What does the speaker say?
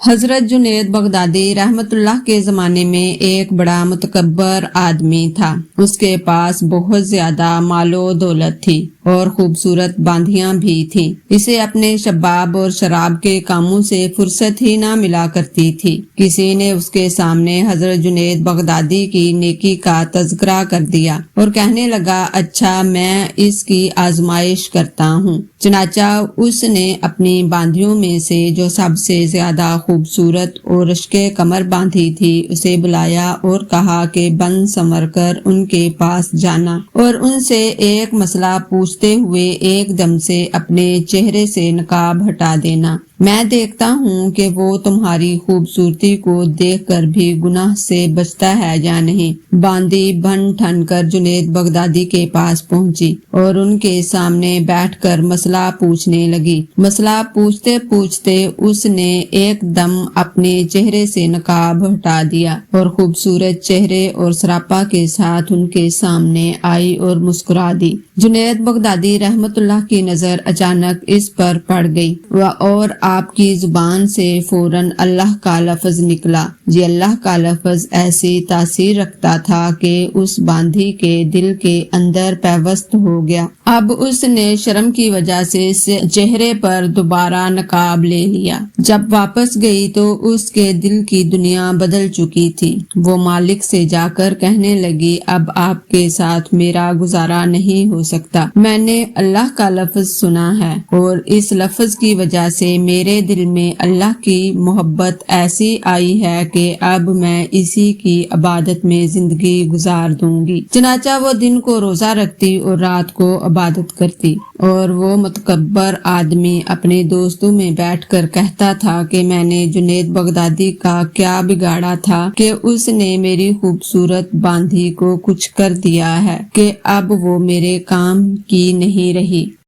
حضرت جنید بغدادی رحمت اللہ کے زمانے میں ایک بڑا متکبر آدمی تھا۔ اس کے پاس بہت زیادہ مال و دولت تھی اور خوبصورت باندیاں بھی تھیں۔ اسے اپنے شباب اور شراب کے کاموں سے فرصت ہی نہ ملا کرتی تھی۔ کسی نے اس کے سامنے حضرت جنید بغدادی کی نیکی کا تذکرہ کر دیا اور کہنے لگا، اچھا میں اس کی آزمائش کرتا ہوں۔ چنانچہ اس نے اپنی باندیوں میں سے جو سب سے زیادہ خوبصورت اور رشکے کمر باندھی تھی اسے بلایا اور کہا کہ بن سنور کر ان کے پاس جانا اور ان سے ایک مسئلہ پوچھتے ہوئے ایک دم سے اپنے چہرے سے نقاب ہٹا دینا۔ میں دیکھتا ہوں کہ وہ تمہاری خوبصورتی کو دیکھ کر بھی گناہ سے بچتا ہے یا نہیں۔ باندی بن ٹھن کر جنید بغدادی کے پاس پہنچی اور ان کے سامنے بیٹھ کر مسئلہ پوچھنے لگی۔ مسئلہ پوچھتے پوچھتے اس نے ایک دم اپنے چہرے سے نقاب ہٹا دیا اور خوبصورت چہرے اور سراپا کے ساتھ ان کے سامنے آئی اور مسکرا دی۔ جنید بغدادی رحمت اللہ کی نظر اچانک اس پر پڑ گئی اور آپ کی زبان سے فوراً اللہ کا لفظ نکلا۔ جی اللہ کا لفظ ایسی تاثیر رکھتا تھا کہ اس باندھی کے دل کے اندر پیوست ہو گیا۔ اب اس نے شرم کی وجہ سے چہرے پر دوبارہ نقاب لے لیا۔ جب واپس گئی تو اس کے دل کی دنیا بدل چکی تھی۔ وہ مالک سے جا کر کہنے لگی، اب آپ کے ساتھ میرا گزارا نہیں ہو سکتا۔ میں نے اللہ کا لفظ سنا ہے اور اس لفظ کی وجہ سے میرے دل میں اللہ کی محبت ایسی آئی ہے کہ اب میں اسی کی عبادت میں زندگی گزار دوں گی۔ چنانچہ وہ دن کو روزہ رکھتی اور رات کو عبادت کرتی، اور وہ متکبر آدمی اپنے دوستوں میں بیٹھ کر کہتا تھا کہ میں نے جنید بغدادی کا کیا بگاڑا تھا کہ اس نے میری خوبصورت باندھی کو کچھ کر دیا ہے کہ اب وہ میرے کام کی نہیں رہی۔